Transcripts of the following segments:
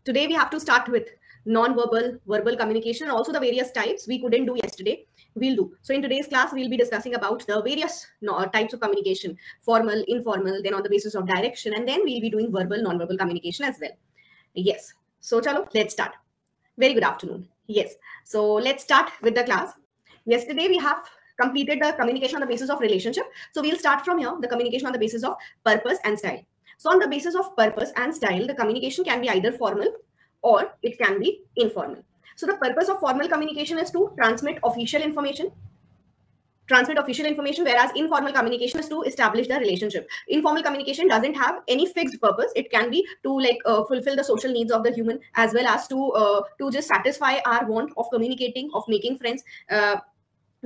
Today we have to start with non-verbal, verbal communication, and also the various types we couldn't do yesterday. We'll do. So in today's class, we'll be discussing about the various types of communication, formal, informal, then on the basis of direction, and then we'll be doing verbal, non-verbal communication as well. Yes. So chalo, let's start. Very good afternoon. Yes. So let's start with the class. Yesterday we have completed the communication on the basis of relationship. So we'll start from here, the communication on the basis of purpose and style. So on the basis of purpose and style, the communication can be either formal or it can be informal. So the purpose of formal communication is to transmit official information, whereas informal communication is to establish the relationship. Informal communication doesn't have any fixed purpose. It can be to fulfill the social needs of the human, as well as to just satisfy our want of communicating, of making friends.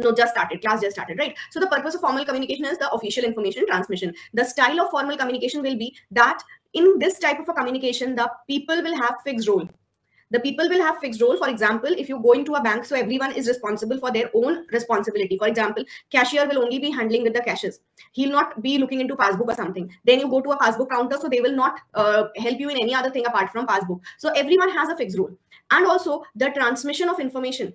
Class just started, right? So the purpose of formal communication is the official information transmission. The style of formal communication will be that in this type of a communication, the people will have fixed role. For example, if you go into a bank, so everyone is responsible for their own responsibility. For example, cashier will only be handling with the cashes. He'll not be looking into passbook or something. Then you go to a passbook counter, so they will not help you in any other thing apart from passbook. So everyone has a fixed role. And also the transmission of information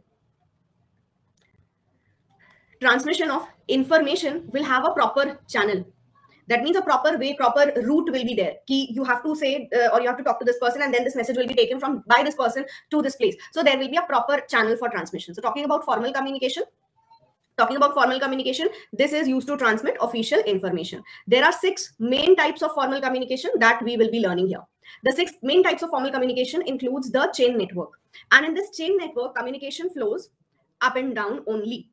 will have a proper channel. That means a proper way, proper route will be there. You have to say or you have to talk to this person, and then this message will be taken by this person to this place. So there will be a proper channel for transmission. So talking about formal communication, this is used to transmit official information. There are 6 main types of formal communication that we will be learning here. The 6 main types of formal communication includes the chain network. And in this chain network, communication flows up and down only.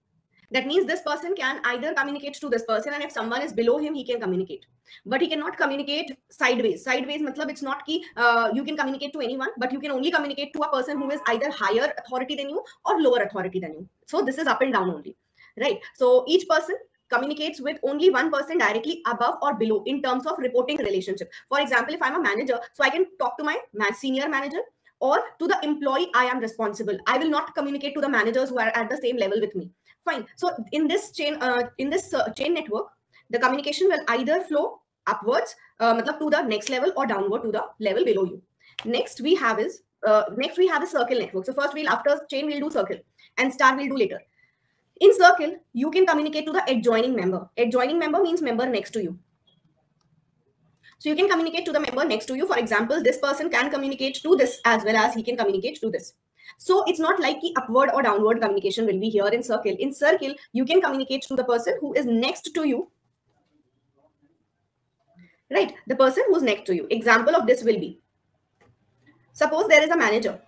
That means this person can either communicate to this person, and if someone is below him, he can communicate. But he cannot communicate sideways. Sideways, matlab it's not ki you can communicate to anyone, but you can only communicate to a person who is either higher authority than you or lower authority than you. So this is up and down only, right? So each person communicates with only one person directly above or below in terms of reporting relationship. For example, if I'm a manager, so I can talk to my senior manager, or to the employee I am responsible. I will not communicate to the managers who are at the same level with me. Fine. So in this chain network, the communication will either flow upwards, to the next level, or downward to the level below you. Next we have a circle network. So first after chain we'll do circle, and star we'll do later. In circle, you can communicate to the adjoining member. Adjoining member means member next to you. So you can communicate to the member next to you. For example, this person can communicate to this as well as he can communicate to this. So it's not like the upward or downward communication will be here in circle. In circle, you can communicate to the person who is next to you. Right? The person who's next to you. Example of this will be, suppose there is a manager.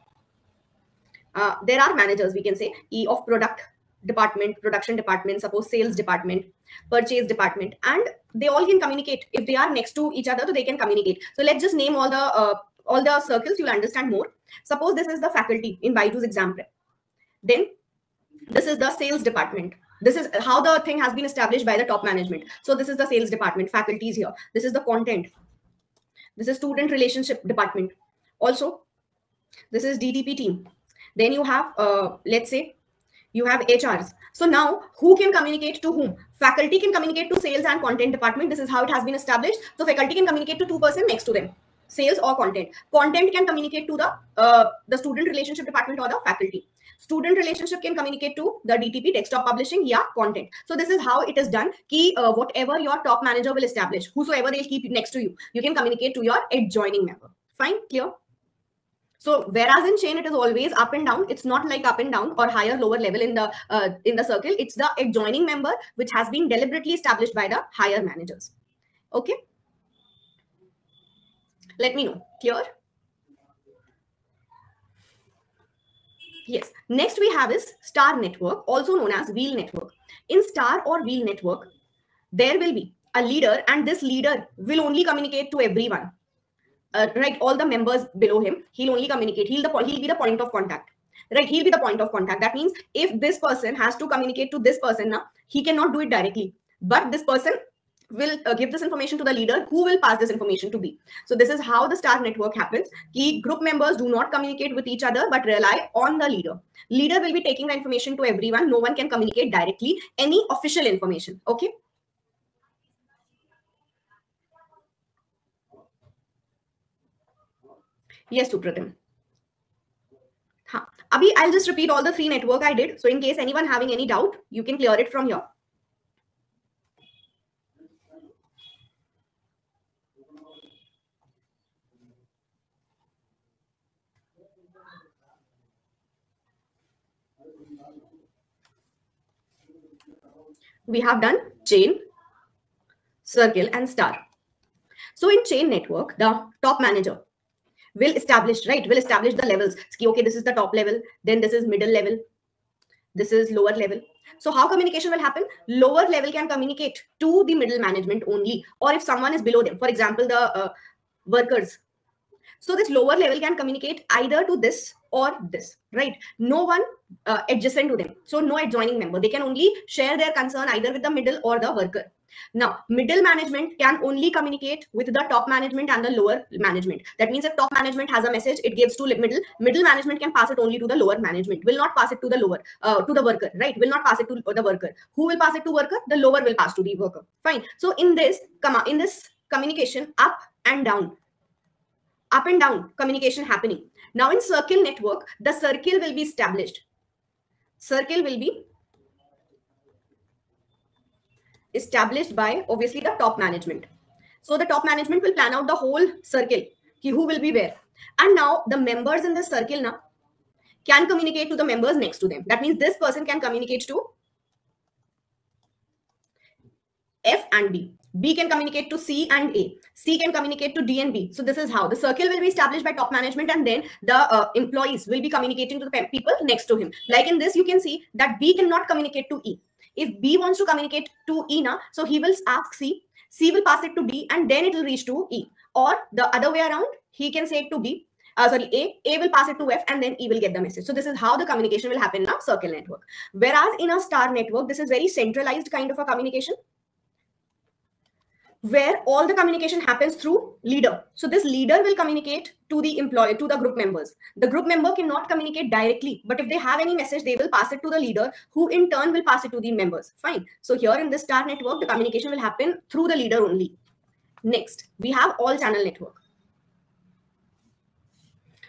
There are managers, we can say, of product department, production department, suppose sales department, purchase department, and they all can communicate. If they are next to each other, so they can communicate. So let's just name all the circles, you'll understand more. Suppose this is the faculty in Baiju's example. Then this is the sales department. This is how the thing has been established by the top management. So this is the sales department, faculties here. This is the content. This is student relationship department. Also, this is DTP team. Then you have, let's say, you have HRs. So now who can communicate to whom? Faculty can communicate to sales and content department. This is how it has been established. So faculty can communicate to 2 persons next to them, sales or content. Content can communicate to the student relationship department or the faculty. Student relationship can communicate to the DTP, desktop publishing, content. So this is how it is done. Whatever your top manager will establish, whosoever they'll keep next to you, you can communicate to your adjoining member. Fine, clear? So whereas in chain it is always up and down, it's not like up and down or higher lower level in the circle. It's the adjoining member which has been deliberately established by the higher managers. Okay. Let me know. Clear? Yes. Next we have is star network, also known as wheel network. In star or wheel network, there will be a leader, and this leader will only communicate to everyone. Right, all the members below him, he'll only communicate. He'll be the point of contact. Right, he'll be the point of contact. That means if this person has to communicate to this person now, he cannot do it directly. But this person will give this information to the leader, who will pass this information to B. So this is how the star network happens. Group members do not communicate with each other, but rely on the leader. Leader will be taking the information to everyone. No one can communicate directly any official information. Okay. Yes, Supratim. Abhi, I'll just repeat all the 3 network I did. So in case anyone having any doubt, you can clear it from here. We have done chain, circle, and star. So in chain network, the top manager will establish the levels. Okay, this is the top level, then this is middle level, this is lower level. So how communication will happen? Lower level can communicate to the middle management only, or if someone is below them, for example, the workers. So this lower level can communicate either to this or this, right? No one adjacent to them. So no adjoining member. They can only share their concern either with the middle or the worker. Now, middle management can only communicate with the top management and the lower management. That means if top management has a message, it gives to middle management can pass it only to the lower management, will not pass it to the lower, to the worker, right? Will not pass it to the worker. Who will pass it to worker? The lower will pass to the worker. Fine. So in this communication, up and down communication happening. Now in circle network, the circle will be established. Circle will be established by obviously the top management. So the top management will plan out the whole circle, who will be where. And now the members in the circle now can communicate to the members next to them. That means this person can communicate to F and B. B can communicate to C and A. C can communicate to D and B. So this is how the circle will be established by top management, and then the employees will be communicating to the people next to him. Like in this, you can see that B cannot communicate to E. If B wants to communicate to E now, so he will ask C. C will pass it to D, and then it will reach to E. Or the other way around, he can say it to B. A will pass it to F, and then E will get the message. So this is how the communication will happen in a circle network. Whereas in a star network, this is very centralized kind of a communication, where all the communication happens through leader. So this leader will communicate to the employee, to the group members. The group member cannot communicate directly, but if they have any message, they will pass it to the leader, who in turn will pass it to the members. Fine. So here in this star network, the communication will happen through the leader only. Next, we have all channel network.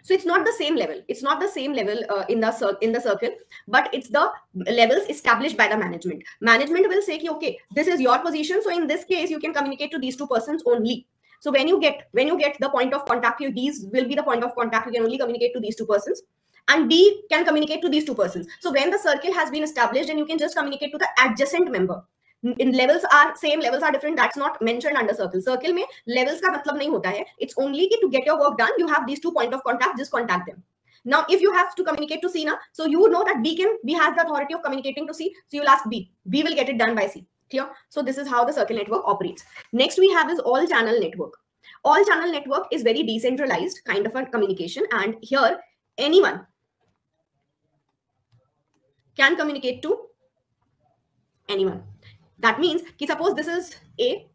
So it's not the same level. It's not the same level in the circle, but it's the levels established by the management. Management will say, okay, this is your position. So in this case, you can communicate to these two persons only. So when you get the point of contact, these will be the point of contact. You can only communicate to these two persons. And B can communicate to these two persons. So when the circle has been established, and you can just communicate to the adjacent member. In levels are same, levels are different. That's not mentioned under circle. Circle में levels का मतलब नहीं होता है. It's only कि to get your work done, you have these two point of contact. Just contact them. Now, if you have to communicate to C now, so you know that B has the authority of communicating to C. So you'll ask B. B will get it done by C. Clear? So this is how the circle network operates. Next we have is all channel network. All channel network is very decentralized kind of a communication, and here anyone can communicate to anyone. That means, suppose this is A.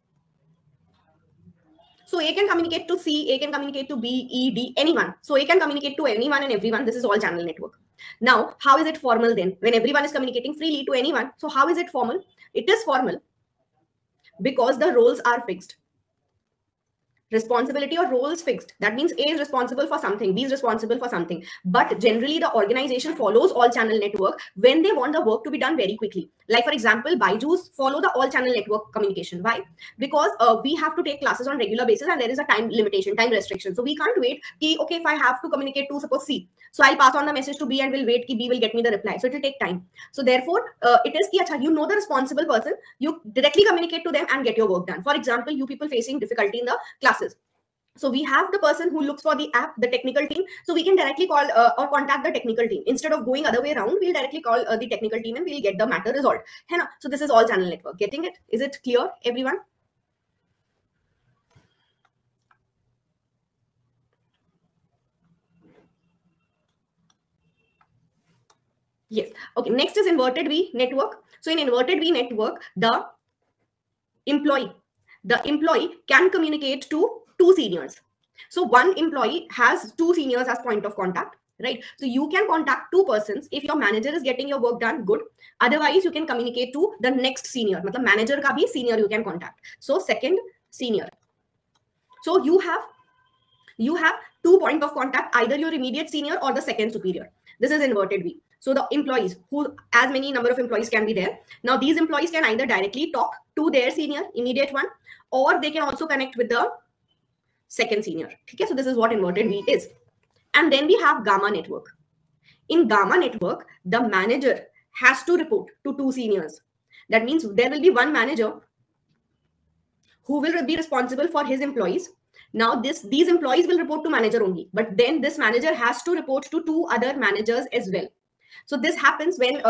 So A can communicate to C, A can communicate to B, E, D, anyone. So A can communicate to anyone and everyone. This is all channel network. Now, how is it formal then? When everyone is communicating freely to anyone, so how is it formal? It is formal because the roles are fixed. Responsibility or role is fixed. That means A is responsible for something, B is responsible for something. But generally, the organization follows all channel network when they want the work to be done very quickly. Like for example, Byju's follow the all channel network communication. Why? Because we have to take classes on regular basis, and there is a time limitation, time restriction. So we can't wait. Okay, if I have to communicate to suppose C, so I'll pass on the message to B and will wait कि B will get me the reply. So it will take time. So therefore, it is you know the responsible person, you directly communicate to them and get your work done. For example, you people facing difficulty in the classes. So we have the person who looks for the app, the technical team. So we can directly call or contact the technical team. Instead of going other way around, we'll directly call the technical team and we'll get the matter resolved. So this is all channel network. Getting it? Is it clear, everyone? Yes. Okay. Next is inverted V network. So in inverted V network, the employee can communicate to two seniors. So one employee has two seniors as point of contact, right? So you can contact two persons. If your manager is getting your work done, good. Otherwise, you can communicate to the next senior. Matlab manager ka bhi senior you can contact. So second senior. So you you have 2 points of contact, either your immediate senior or the second superior. This is inverted V. So the employees, who as many number of employees can be there. Now these employees can either directly talk to their senior, immediate one, or they can also connect with the second senior. Okay, so this is what inverted V is. And then we have gamma network. In gamma network, the manager has to report to 2 seniors. That means there will be one manager who will be responsible for his employees. Now these employees will report to manager only, but then this manager has to report to 2 other managers as well. So this happens when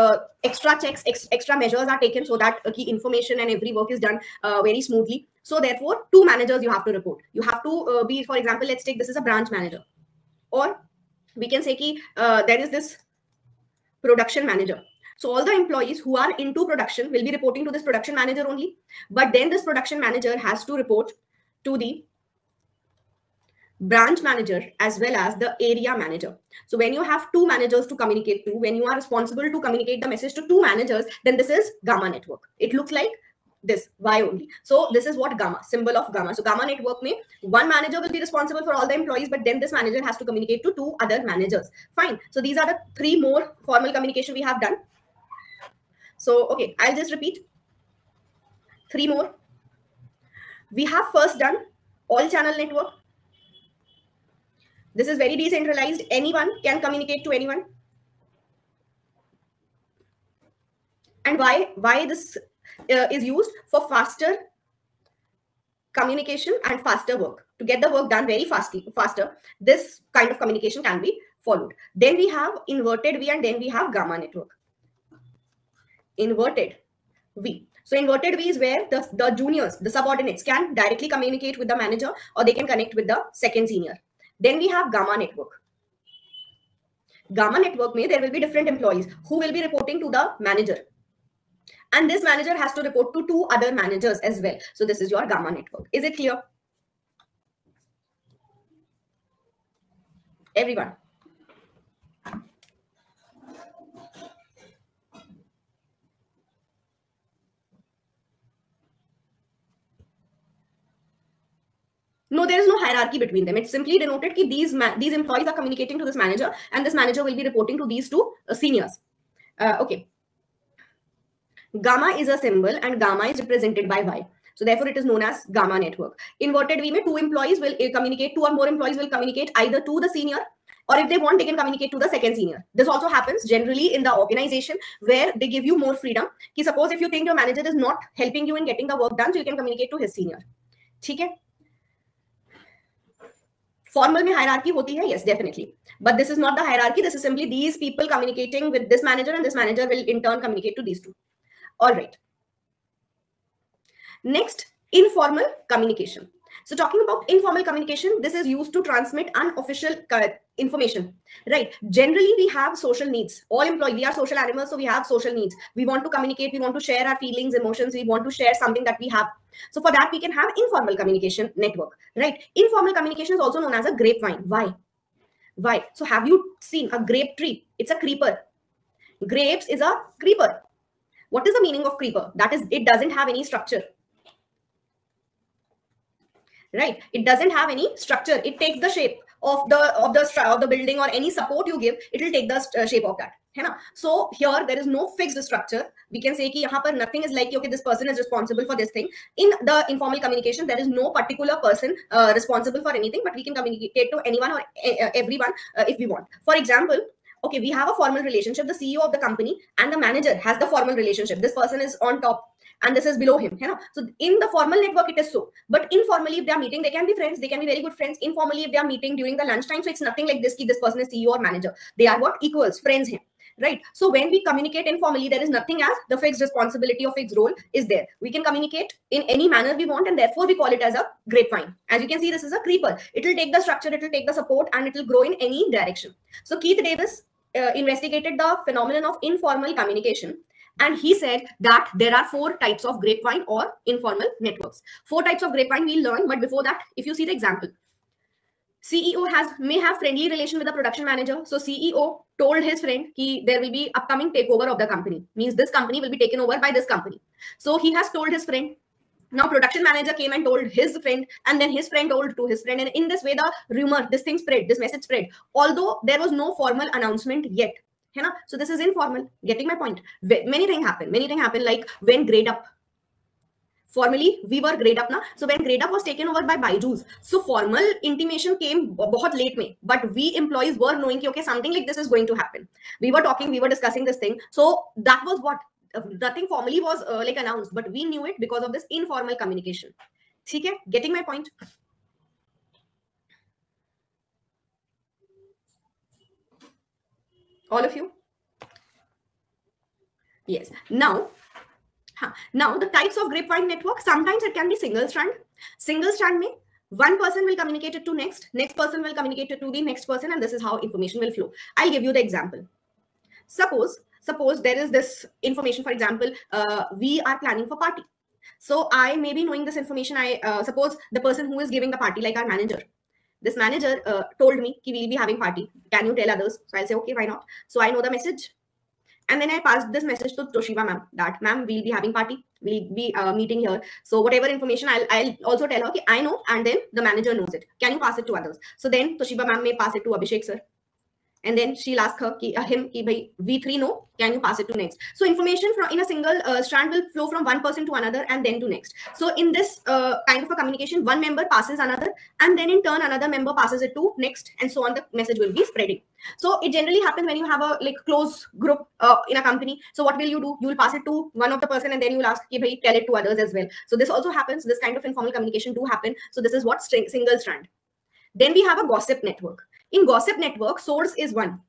extra checks, extra measures are taken so that key information and every work is done very smoothly. So therefore, 2 managers you have to report. You have to be, for example, let's take this is a branch manager, or we can say ki, there is this production manager. So all the employees who are into production will be reporting to this production manager only. But then this production manager has to report to the branch manager as well as the area manager. So when you have 2 managers to communicate to, when you are responsible to communicate the message to 2 managers, then this is gamma network. It looks like this, Y only. So this is what gamma, symbol of gamma. So gamma network mein, one manager will be responsible for all the employees, but then this manager has to communicate to 2 other managers. Fine. So these are the 3 more formal communication we have done. So, okay, I'll just repeat 3 more. We have first done all channel network. This is very decentralized. Anyone can communicate to anyone. And why this is used? For faster communication and faster work. To get the work done very faster, this kind of communication can be followed. Then we have inverted V, and then we have gamma network. Inverted V. So inverted V is where the juniors, the subordinates can directly communicate with the manager, or they can connect with the second senior. Then we have gamma network. Gamma network may there will be different employees who will be reporting to the manager. And this manager has to report to 2 other managers as well. So this is your gamma network. Is it clear? Everyone. No, there is no hierarchy between them. It's simply denoted that these employees are communicating to this manager, and this manager will be reporting to these 2 seniors. Okay. Gamma is a symbol, and gamma is represented by Y. So therefore, it is known as gamma network. Inverted V mein 2 employees will communicate, 2 or more employees will communicate either to the senior, or if they want, they can communicate to the second senior. This also happens generally in the organization where they give you more freedom. Ki suppose if you think your manager is not helping you in getting the work done, so you can communicate to his senior. ठीक है? Formal में hierarchy होती है, yes, definitely. But this is not the hierarchy. This is simply these people communicating with this manager, and this manager will in turn communicate to these 2. All right. Next, informal communication. So talking about informal communication, this is used to transmit unofficial information, right? Generally, we have social needs. All employees, we are social animals, so we have social needs. We want to communicate, we want to share our feelings, emotions, we want to share something that we have. So for that, we can have informal communication network, right? Informal communication is also known as a grapevine. Why? Why? So have you seen a grape tree? It's a creeper. Grapes is a creeper. What is the meaning of creeper? That is, it doesn't have any structure. Right? It doesn't have any structure. It takes the shape of the building, or any support you give, it will take the shape of that. है ना? So here there is no fixed structure. We can say कि यहाँ पर nothing is like okay, this person is responsible for this thing. In the informal communication, there is no particular person responsible for anything, but we can communicate to anyone or everyone if we want. For example, okay, we have a formal relationship. The CEO of the company and the manager has the formal relationship. This person is on top and this is below him. You know? So in the formal network, it is so. But informally, if they are meeting, they can be friends. They can be very good friends. Informally, if they are meeting during the lunchtime, so it's nothing like this. Ki this person is CEO or manager. They are what? Equals, friends him. Right? So when we communicate informally, there is nothing as the fixed responsibility or fixed role is there. We can communicate in any manner we want, and therefore we call it as a grapevine. As you can see, this is a creeper. It will take the structure, it will take the support, and it will grow in any direction. So Keith Davis investigated the phenomenon of informal communication. And he said that there are 4 types of grapevine or informal networks. 4 types of grapevine we'll learn. But before that, if you see the example, CEO may have friendly relation with the production manager. So CEO told his friend that there will be upcoming takeover of the company. Means this company will be taken over by this company. So he has told his friend Now production manager came and told his friend, and then his friend told to his friend, and in this way the rumor, this thing spread, this message spread, although there was no formal announcement yet. So this is informal. Getting my point? Many things happen like when Grade Up, formally we were Grade Up now, so when Grade Up was taken over by Byju's, so formal intimation came bahut late mein, but we employees were knowing ki, okay, something like this is going to happen. We were talking, we were discussing this thing, so that was what, nothing formally was like announced, but we knew it because of this informal communication. Okay, getting my point? All of you? Yes. Now the types of grapevine network, sometimes it can be single strand mein one person will communicate it to next person will communicate it to the next person, and this is how information will flow. I'll give you the example. Suppose there is this information, for example, we are planning for party. So I may be knowing this information. I suppose the person who is giving the party, like our manager, this manager told me ki we'll be having party. Can you tell others? So I'll say, okay, why not? So I know the message. And then I passed this message to Toshiba ma'am that, ma'am, we'll be having party. We'll be meeting here. So whatever information, I'll also tell her, okay, I know, and then the manager knows it. Can you pass it to others? So then Toshiba ma'am may pass it to Abhishek sir. And then she'll ask him, we three know, can you pass it to next? So information from in a single strand will flow from one person to another and then to next. So in this kind of a communication, one member passes another, and then in turn another member passes it to next, and so on. The message will be spreading. So it generally happens when you have a like close group in a company. So what will you do? You will pass it to one of the person, and then you will ask, tell it to others as well. So this also happens. This kind of informal communication do happen. So this is what single strand. Then we have a gossip network. In gossip network, source is one,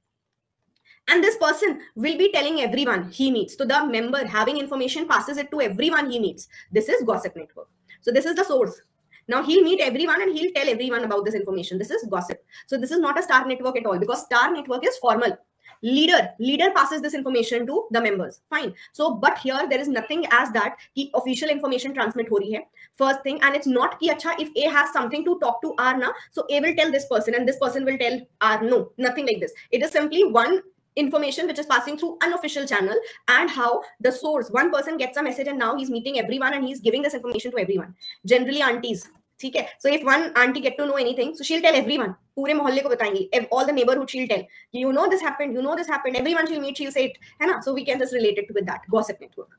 and this person will be telling everyone he meets. So the member having information passes it to everyone he meets. This is gossip network. So this is the source. Now he'll meet everyone and he'll tell everyone about this information. This is gossip. So this is not a star network at all, because star network is formal. Leader passes this information to the members. Fine. So but here there is nothing as that ki official information transmit ho rahi hai. First thing, and it's not ki acha if A has something to talk to R na, so A will tell this person and this person will tell R. No, nothing like this. It is simply one information which is passing through unofficial channel, and how the source, one person gets a message and now he's meeting everyone and he's giving this information to everyone. Generally aunties. Okay, so if one auntie get to know anything, so she'll tell everyone. Pure mohalle ko batayengi. All the neighborhood she'll tell. You know this happened. You know this happened. Everyone she'll meet. She'll say it. Hai na? So we can just relate it with that gossip network.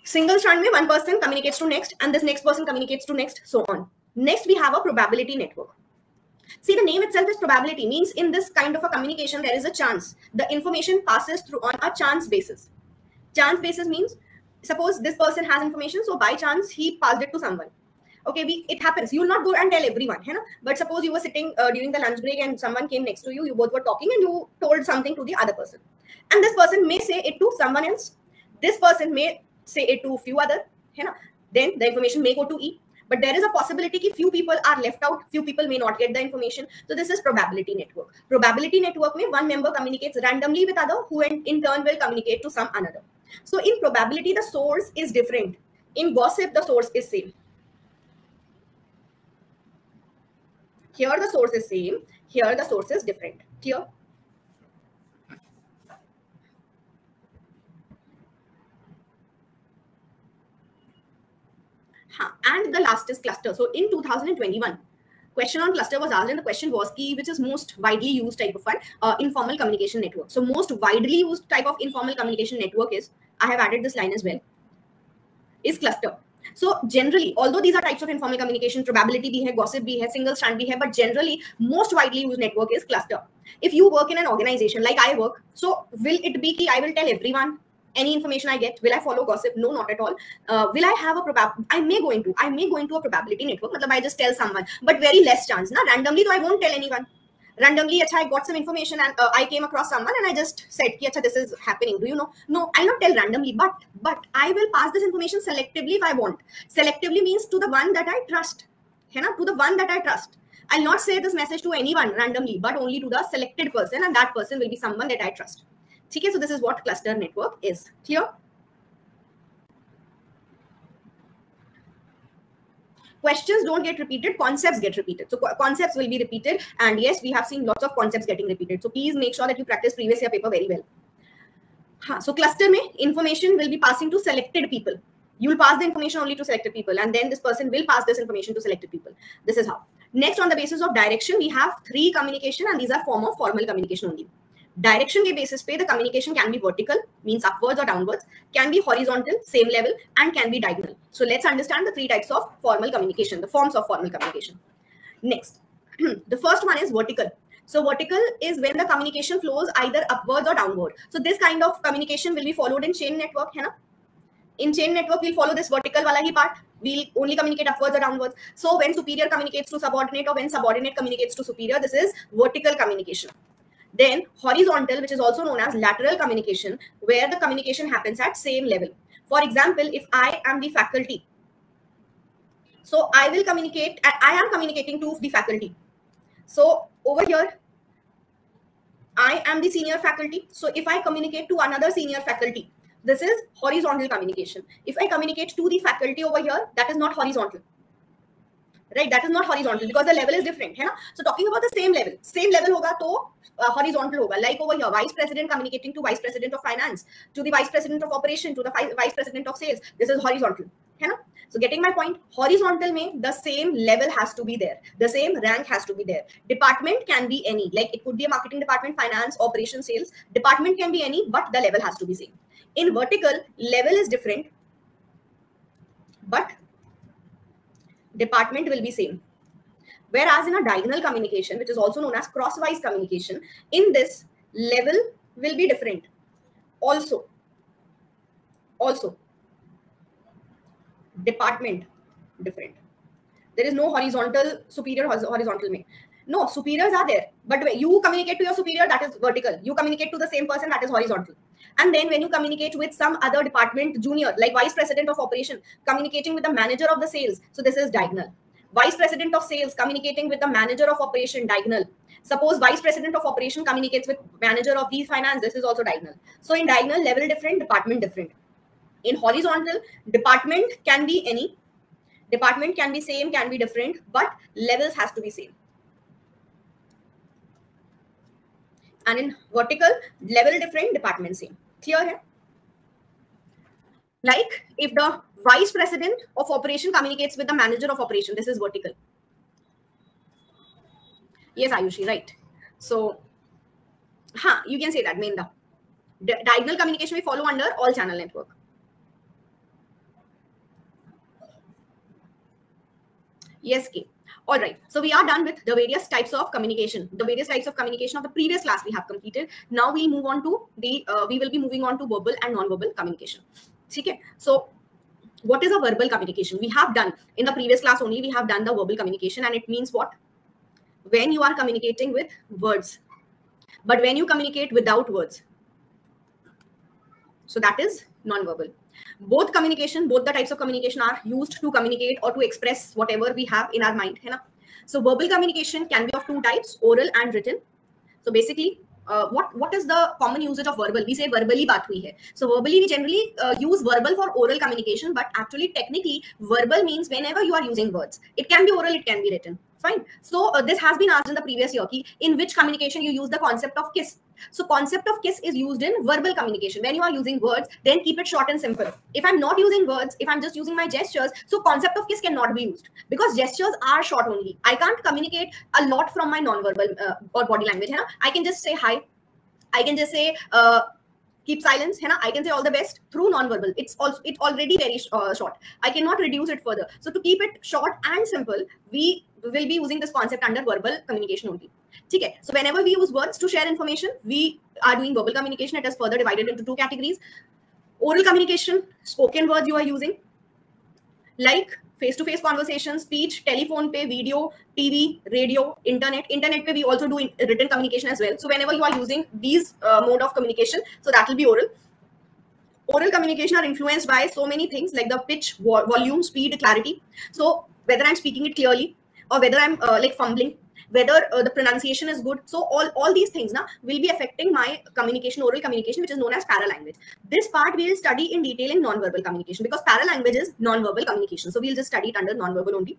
Single strand mein one person communicates to next, and this next person communicates to next. So on. Next we have a probability network. See, the name itself is probability. Means in this kind of a communication there is a chance. The information passes through on a chance basis. Chance basis means suppose this person has information, so by chance he passed it to someone. Okay, it happens. You will not go and tell everyone, hai na? But suppose you were sitting during the lunch break and someone came next to you. You both were talking and you told something to the other person, and this person may say it to someone else. This person may say it to a few other, hai na? Then the information may go to E. But there is a possibility that few people are left out, few people may not get the information. So this is probability network. Probability network mein one member communicates randomly with other, who in turn will communicate to some another. So in probability, the source is different. In gossip, the source is same. Here the source is same. Here the source is different. Clear? And the last is cluster. So in 2021, question on cluster was asked, and the question was key, which is most widely used type of informal communication network. So most widely used type of informal communication network is, I have added this line as well, is cluster. So generally, although these are types of informal communication, probability bhi hai, gossip bhi hai, single strand bhi hai, but generally most widely used network is cluster. If you work in an organization like I work, so will it be ki I will tell everyone any information I get? Will I follow gossip? No, not at all. Will I have a probability? I may go into a probability network. Matlab I just tell someone, but very less chance. Na randomly, though I won't tell anyone. Randomly, I got some information and I came across someone and I just said, ki, this is happening. Do you know? No, I'll not tell randomly, but I will pass this information selectively if I want. Selectively means to the one that I trust. To the one that I trust. I'll not say this message to anyone randomly, but only to the selected person, and that person will be someone that I trust. Okay, so this is what cluster network is. Clear? Questions don't get repeated, concepts get repeated. So concepts will be repeated, and yes, we have seen lots of concepts getting repeated. So please make sure that you practice previous year paper very well. So cluster mein information will be passing to selected people. You will pass the information only to selected people, and then this person will pass this information to selected people. This is how. Next, on the basis of direction, we have 3 communication, and these are form of formal communication only. Direction के basis पे the communication can be vertical, means upwards or downwards, can be horizontal, same level, and can be diagonal. So let's understand the 3 types of formal communication, the forms of formal communication. Next, the first one is vertical. So vertical is when the communication flows either upwards or downward. So this kind of communication will be followed in chain network, है ना? In chain network, we'll follow this vertical wala hi part. We'll only communicate upwards or downwards. So when superior communicates to subordinate or when subordinate communicates to superior, this is vertical communication. Then horizontal, which is also known as lateral communication, where the communication happens at same level. For example, if I am the faculty, so I will communicate, I am communicating to the faculty. So over here, I am the senior faculty. So if I communicate to another senior faculty, this is horizontal communication. If I communicate to the faculty over here, that is not horizontal. Right? That is not horizontal because the level is different. है ना? So talking about the same level होगा तो horizontal होगा. Like over here, vice president communicating to vice president of finance, to the vice president of operation, to the vice president of sales. This is horizontal. है ना? So getting my point, horizontal में the same level has to be there. The same rank has to be there. Department can be any. Like it could be a marketing department, finance, operation, sales. Department can be any, but the level has to be same. In vertical, level is different, but department will be same. Whereas in a diagonal communication, which is also known as crosswise communication, in this level will be different. Also, department different. There is no horizontal, superior, horizontal mein. No, superiors are there, but when you communicate to your superior, that is vertical. You communicate to the same person, that is horizontal. And then when you communicate with some other department junior, like vice president of operation, communicating with the manager of the sales, so this is diagonal. Vice president of sales communicating with the manager of operation, diagonal. Suppose vice president of operation communicates with manager of the finance, this is also diagonal. So in diagonal, level different, department different. In horizontal, department can be any. Department can be same, can be different, but levels has to be same. And in vertical, level different, department same. Clear hai? Like if the vice president of operation communicates with the manager of operation, this is vertical. Yes, Ayushi, right. So, you can say that main the diagonal communication we follow under all channel network. Yes, K. All right. So we are done with the various types of communication. The various types of communication of the previous class we have completed. Now we'll move on to the, we will be moving on to verbal and non-verbal communication. Okay. So what is a verbal communication? We have done in the previous class only, we have done the verbal communication, and it means what? When you are communicating with words, but when you communicate without words. So that is non-verbal. Both communication, both the types of communication are used to communicate or to express whatever we have in our mind. So verbal communication can be of 2 types, oral and written. So basically, what is the common usage of verbal? We say verbally baat hui hai. So verbally we generally use verbal for oral communication, but actually technically verbal means whenever you are using words. It can be oral, it can be written. Fine. So this has been asked in the previous year, in which communication you use the concept of kiss. So concept of kiss is used in verbal communication. When you are using words, then keep it short and simple. If I'm not using words, if I'm just using my gestures, so concept of kiss cannot be used because gestures are short only. I can't communicate a lot from my non-verbal or body language. I can just say hi. I can just say keep silence. I can say all the best through non-verbal. It's already very short. I cannot reduce it further. So to keep it short and simple, we will be using this concept under verbal communication only. Okay. So whenever we use words to share information, we are doing verbal communication. It is further divided into 2 categories. Oral communication, spoken words you are using, like face-to-face conversation, speech, telephone pe, video, TV, radio, internet. Internet pe we also do written communication as well. So whenever you are using these mode of communication, so that will be oral. Oral communication are influenced by so many things like the pitch, volume, speed, clarity. So whether I'm speaking it clearly or whether I'm like fumbling, whether the pronunciation is good. So all these things will be affecting my communication, oral communication, which is known as paralanguage. This part we will study in detail in non-verbal communication because paralanguage is non-verbal communication. So we'll just study it under non-verbal only.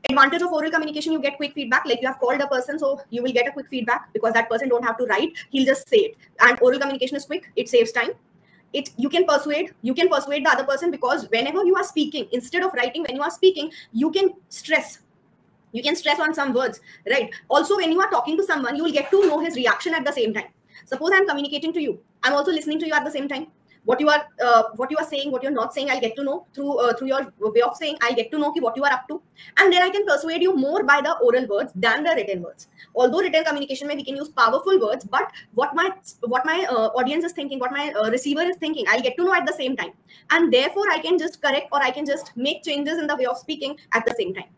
Advantage of oral communication, you get quick feedback. Like you have called a person, so you will get a quick feedback because that person don't have to write. He'll just say it. And oral communication is quick. It saves time. You can persuade the other person, because whenever you are speaking, instead of writing, when you are speaking, you can stress on some words, right? Also, when you are talking to someone, you will get to know his reaction at the same time. Suppose I'm communicating to you, I'm also listening to you at the same time. What you are saying, what you're not saying, I'll get to know through your way of saying. I'll get to know what you are up to, and then I can persuade you more by the oral words than the written words. Although written communication, we can use powerful words, but what my audience is thinking, what my receiver is thinking, I'll get to know at the same time, and therefore I can just correct, or I can just make changes in the way of speaking at the same time.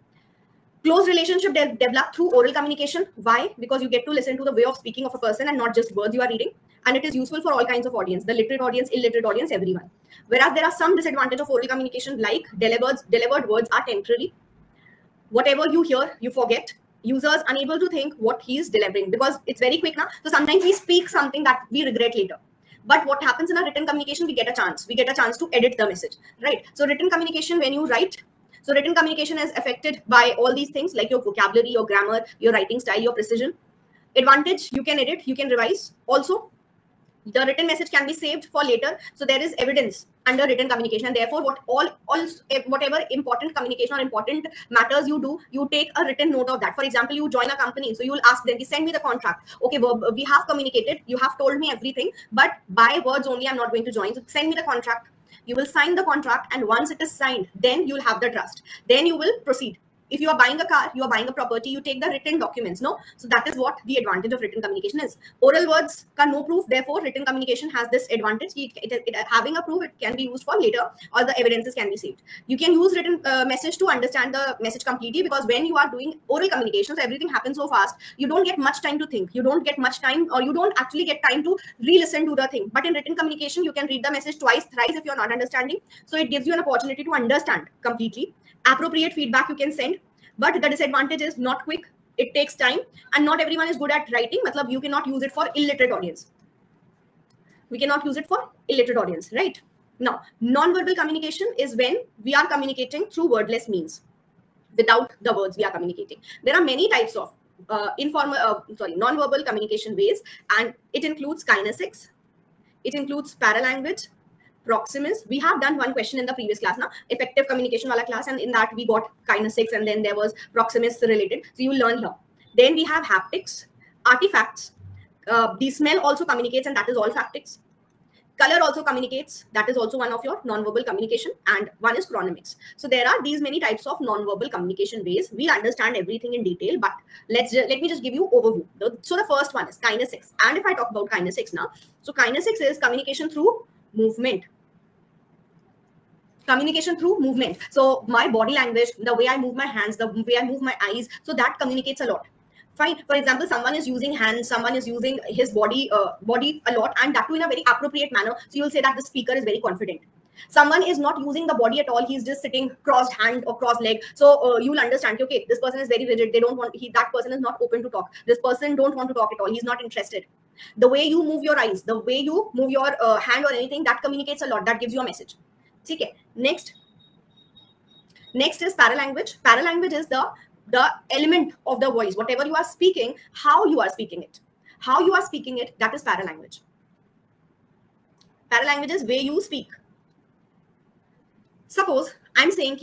Close relationship developed through oral communication. Why? Because you get to listen to the way of speaking of a person and not just words you are reading. And it is useful for all kinds of audience, the literate audience, illiterate audience, everyone. Whereas there are some disadvantage of oral communication, like delivered words are temporary. Whatever you hear, you forget. Users unable to think what he is delivering, because it's very quick now. So sometimes we speak something that we regret later. But what happens in a written communication, we get a chance to edit the message, right? So written communication, when you write, so written communication is affected by all these things, like your vocabulary, your grammar, your writing style, your precision. Advantage, you can edit, you can revise. Also, the written message can be saved for later. So there is evidence under written communication, and therefore whatever important communication or important matters you do, you take a written note of that. For example, you join a company, so you will ask them, send me the contract. Okay, well, we have communicated, you have told me everything, but by words only I'm not going to join, so send me the contract. You will sign the contract, and once it is signed, then you will have the trust. Then you will proceed. If you are buying a car, you are buying a property, you take the written documents, no? So that is what the advantage of written communication is. Oral words can no proof, therefore written communication has this advantage. Having a proof, it can be used for later, or the evidences can be saved. You can use written message to understand the message completely, because when you are doing oral communications, everything happens so fast, you don't get much time to think. You don't get much time, or you don't actually get time to re-listen to the thing. But in written communication, you can read the message twice, thrice if you're not understanding. So it gives you an opportunity to understand completely. Appropriate feedback you can send, but the disadvantage is not quick. It takes time, and not everyone is good at writing. Matlab, you cannot use it for illiterate audience. We cannot use it for illiterate audience, right? Now, non-verbal communication is when we are communicating through wordless means, without the words we are communicating. There are many types of non-verbal communication ways, and it includes kinesics, it includes paralanguage, proximus. We have done one question in the previous class now, effective communication wala class, and in that we got kinesics, and then there was proximus related. So you will learn here. Then we have haptics, artifacts. The smell also communicates, and that is olfactics. Color also communicates, that is also one of your non-verbal communication, and one is chronemics. So there are these many types of non-verbal communication ways. We'll understand everything in detail, but let me just give you overview. So the first one is kinesics. And if I talk about kinesics now, so kinesics is communication through movement. Communication through movement. So my body language, the way I move my hands, the way I move my eyes, so that communicates a lot. Fine. For example, someone is using hands, someone is using his body a lot, and that too in a very appropriate manner. So you'll say that the speaker is very confident. Someone is not using the body at all. He's just sitting crossed hand or crossed leg. So you will understand, okay, this person is very rigid. They don't want, that person is not open to talk. This person don't want to talk at all. He's not interested. The way you move your eyes, the way you move your hand or anything, that communicates a lot. That gives you a message. Okay. Next is paralanguage. Paralanguage is the element of the voice. Whatever you are speaking, how you are speaking it. How you are speaking it, that is paralanguage. Paralanguage is way you speak. Suppose I'm saying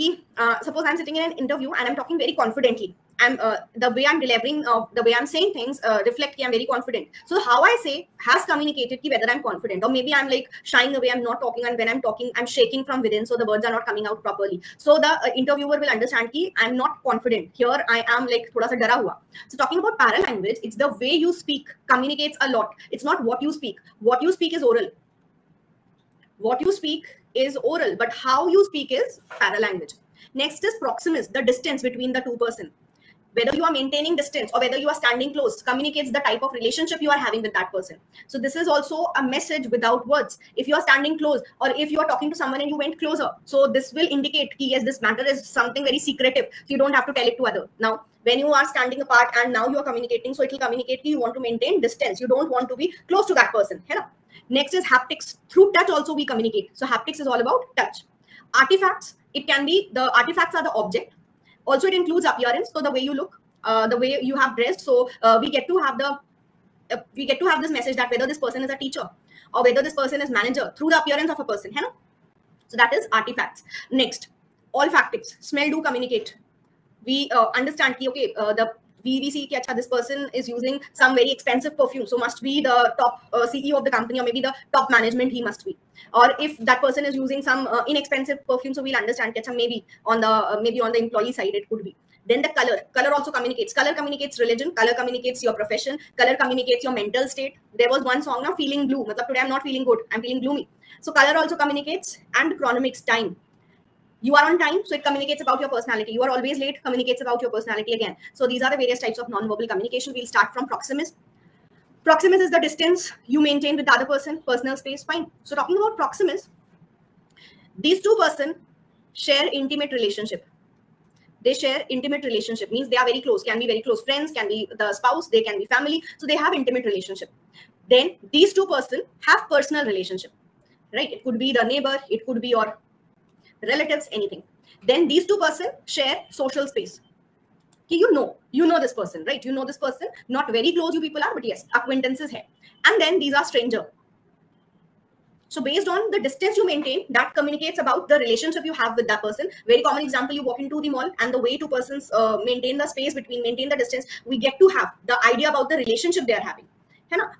suppose I'm sitting in an interview and I'm talking very confidently. The way I'm delivering, the way I'm saying things reflect I'm very confident. So how I say has communicated whether I'm confident, or maybe I'm like shying away, I'm not talking, and when I'm talking, I'm shaking from within, so the words are not coming out properly. So the interviewer will understand that I'm not confident. Here I am like thoda sa dara hua. So talking about paralanguage, it's the way you speak communicates a lot. It's not what you speak. What you speak is oral. What you speak is oral, but how you speak is paralanguage. Next is proximus, the distance between the two person. Whether you are maintaining distance or whether you are standing close communicates the type of relationship you are having with that person. So this is also a message without words. If you are standing close, or if you are talking to someone and you went closer, so this will indicate yes, this matter is something very secretive. So you don't have to tell it to other. Now, when you are standing apart and now you are communicating, so it will communicate you want to maintain distance. You don't want to be close to that person. Next is haptics. Through touch also we communicate. So haptics is all about touch. Artifacts, it can be, the artifacts are the object. Also, it includes appearance. So the way you look, the way you have dressed. So we get to have the we get to have this message that whether this person is a teacher or whether this person is manager through the appearance of a person, है ना? So that is artifacts. Next, olfactics. Smell do communicate. We understand कि okay, we see कि अच्छा, this person is using some very expensive perfume, so must be the top CEO of the company, or maybe the top management he must be. Or if that person is using some inexpensive perfume, so we'll understand कि अच्छा, maybe on the employee side it could be. Then the color also communicates. Color communicates religion. Color communicates your profession. Color communicates your mental state. There was one song now, feeling blue. Matlab, today I'm not feeling good. I'm feeling gloomy. So color also communicates. And chronomics, time. You are on time, so it communicates about your personality. You are always late, communicates about your personality again. So these are the various types of non-verbal communication. We'll start from proximus. Proximus is the distance you maintain with the other person, personal space, fine. So talking about proximus, these two persons share intimate relationship. They share intimate relationship, means they are very close, can be very close friends, can be the spouse, they can be family. So they have intimate relationship. Then these two persons have personal relationship, right? It could be the neighbor, it could be your relatives, anything. Then these two persons share social space. You know this person, right? You know this person, not very close you people are, but yes, acquaintances hai. And then these are stranger. So based on the distance you maintain, that communicates about the relationship you have with that person. Very common example, you walk into the mall and the way two persons maintain the space between, maintain the distance, we get to have the idea about the relationship they are having.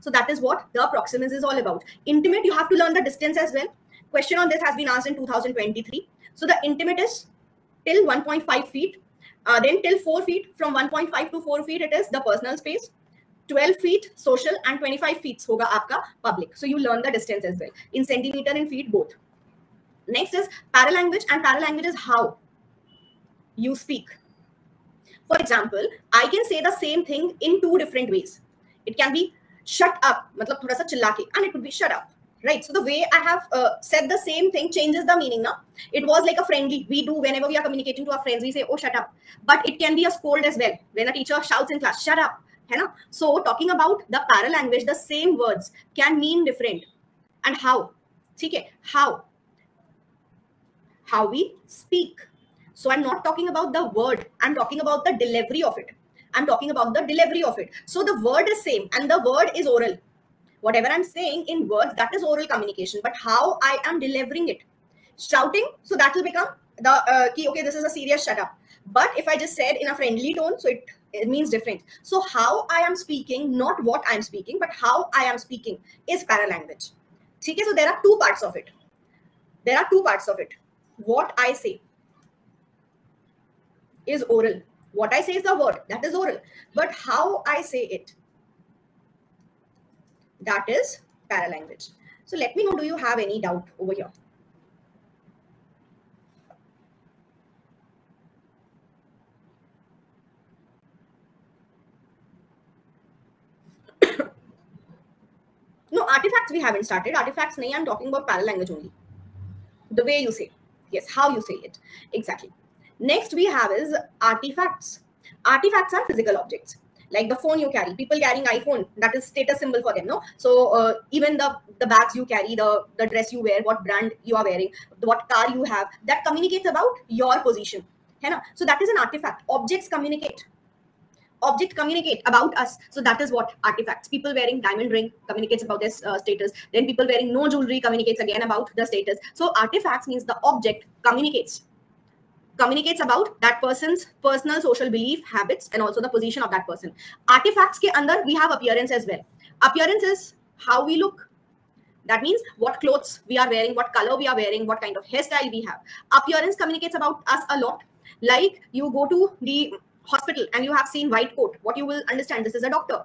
So that is what the proximus is all about. Intimate, you have to learn the distance as well. Question on this has been asked in 2023. So the intimate is till 1.5 feet. Then till 4 feet, from 1.5 to 4 feet, it is the personal space. 12 feet social and 25 feet hoga aapka public. So you learn the distance as well in centimeter and feet both. Next is paralanguage, and paralanguage is how you speak. For example, I can say the same thing in two different ways. It can be shut up, matlab thoda sa chilla ke, and it could be shut up. Right, so the way I have said the same thing changes the meaning now. It was like a friendly, we do whenever we are communicating to our friends, we say, oh, shut up. But it can be a scold as well. When a teacher shouts in class, shut up. So talking about the paralanguage, the same words can mean different. And how? Okay, how we speak. So I'm not talking about the word, I'm talking about the delivery of it. So the word is same and the word is oral. Whatever I'm saying in words, that is oral communication, but how I am delivering it. Shouting, so that will become the key, okay, this is a serious shut up. But if I just said in a friendly tone, so it means different. So how I am speaking, not what I'm speaking, but how I am speaking is paralanguage. Okay, so there are two parts of it. What I say is oral. What I say is the word, that is oral. But how I say it, that is paralanguage. So let me know, do you have any doubt over here? No, artifacts we haven't started. Artifacts nahi, I'm talking about paralanguage only. The way you say, yes, how you say it, exactly. Next we have is artifacts. Artifacts are physical objects. Like the phone you carry, people carrying iPhone, that is status symbol for them, no? So even the bags you carry, the dress you wear, what brand you are wearing, what car you have, that communicates about your position. So that is an artifact. Objects communicate about us. So that is what artifacts. People wearing diamond ring communicates about their status. Then people wearing no jewelry communicates again about the status. So artifacts means the object communicates about that person's personal social belief, habits, and also the position of that person. Artifacts ke andar we have appearance as well. Appearance is how we look. That means what clothes we are wearing, what color we are wearing, what kind of hairstyle we have. Appearance communicates about us a lot. Like you go to the hospital and you have seen white coat, what you will understand, this is a doctor.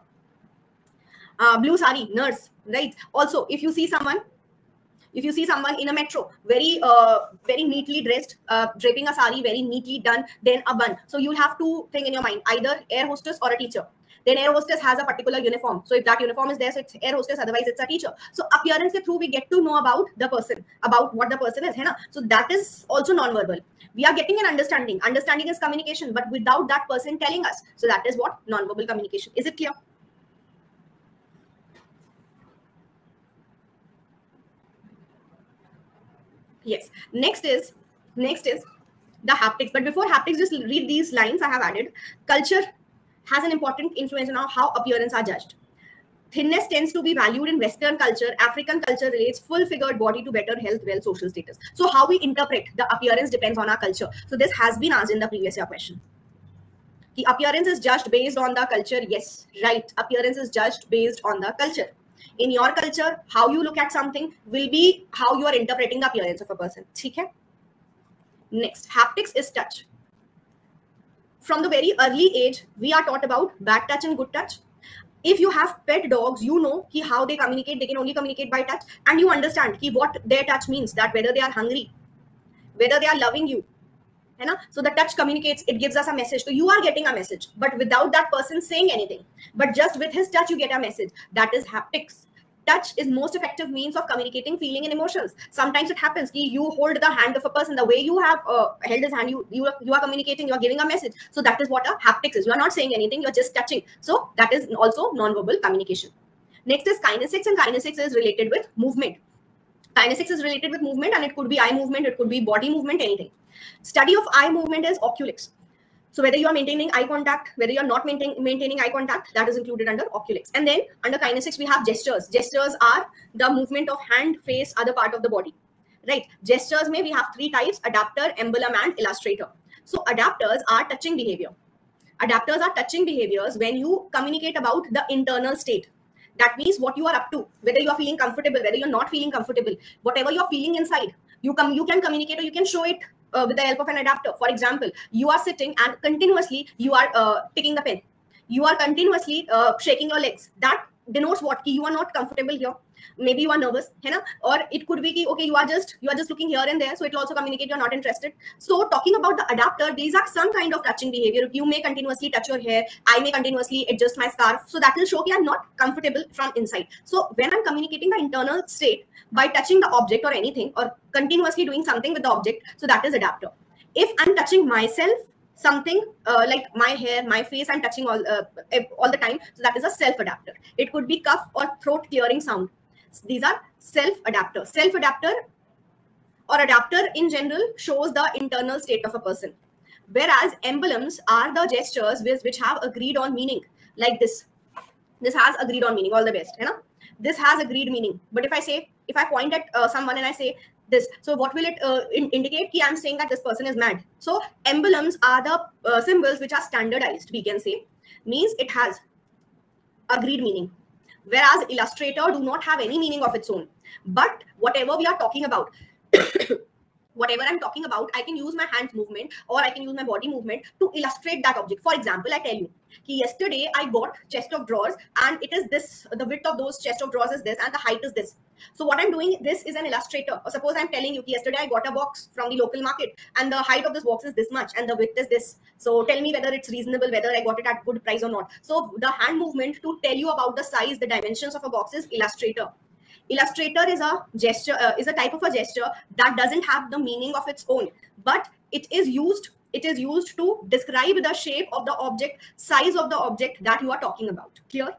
Blue sari, nurse, right? Also, if you see someone in a metro, very neatly dressed, draping a sari, very neatly done, then a bun. So you'll have two things in your mind, either air hostess or a teacher. Then air hostess has a particular uniform. So if that uniform is there, so it's air hostess, otherwise it's a teacher. So appearance ke through we get to know about the person, about what the person is. So that is also non-verbal. We are getting an understanding. Understanding is communication, but without that person telling us. So that is what non-verbal communication. Is it clear? Yes. Next is the haptics. But before haptics, just read these lines I have added. Culture has an important influence on how appearance are judged. Thinness tends to be valued in Western culture. African culture relates full-figured body to better health, wealth, social status. So how we interpret the appearance depends on our culture. So this has been asked in the previous year question. The appearance is judged based on the culture. Yes, right. Appearance is judged based on the culture. In your culture, how you look at something will be how you are interpreting the appearance of a person. Okay? Next, haptics is touch. From the very early age, we are taught about bad touch and good touch. If you have pet dogs, you know how they communicate. They can only communicate by touch, and you understand what their touch means, that whether they are hungry, whether they are loving you. So the touch communicates, it gives us a message. So you are getting a message, but without that person saying anything. But just with his touch, you get a message. That is haptics. Touch is most effective means of communicating feeling and emotions. Sometimes it happens you hold the hand of a person, the way you have held his hand, you are communicating, you are giving a message. So that is what a haptics is. You are not saying anything, you are just touching. So that is also non-verbal communication. Next is kinesics, and kinesics is related with movement. Kinesics is related with movement, and it could be eye movement, it could be body movement, anything. Study of eye movement is oculics. So whether you are maintaining eye contact, whether you are not maintaining eye contact, that is included under oculics. And then under kinesics, we have gestures. Gestures are the movement of hand, face, other part of the body, right? Gestures we have three types: adapter, emblem, and illustrator. So adapters are touching behavior. Adapters are touching behaviors when you communicate about the internal state. That means what you are up to, whether you are feeling comfortable, whether you're not feeling comfortable, whatever you're feeling inside, you can communicate, or you can show it with the help of an adapter. For example, you are sitting and continuously you are picking the pen. You are continuously shaking your legs. That denotes what? You are not comfortable here. Maybe you are nervous, or it could be okay, you are just looking here and there. So it will also communicate you're not interested. So talking about the adapter, these are some kind of touching behavior. You may continuously touch your hair. I may continuously adjust my scarf. So that will show I'm not comfortable from inside. So when I'm communicating the internal state by touching the object or anything, or continuously doing something with the object, so that is adapter. If I'm touching myself, something like my hair, my face, I'm touching all the time, so that is a self adapter. It could be cough or throat clearing sound. These are self adapter. Self adapter or adapter in general shows the internal state of a person, whereas emblems are the gestures which have agreed on meaning. Like this has agreed on meaning. All the best, this has agreed meaning. But if I point at someone and I say this, so what will it indicate? I'm saying that this person is mad. So emblems are the symbols which are standardized, we can say, means it has agreed meaning, whereas illustrator do not have any meaning of its own. But whatever we are talking about, whatever I'm talking about, I can use my hand movement or I can use my body movement to illustrate that object. For example, I tell you, yesterday I bought chest of drawers and it is this, the width of those chest of drawers is this and the height is this. So what I'm doing, this is an illustrator. Or suppose I'm telling you, yesterday I got a box from the local market and the height of this box is this much and the width is this. So tell me whether it's reasonable, whether I got it at good price or not. So the hand movement to tell you about the size, the dimensions of a box is illustrator. Illustrator is a gesture, is a type of a gesture that doesn't have the meaning of its own, but it is used to describe the shape of the object, size of the object that you are talking about. Clear?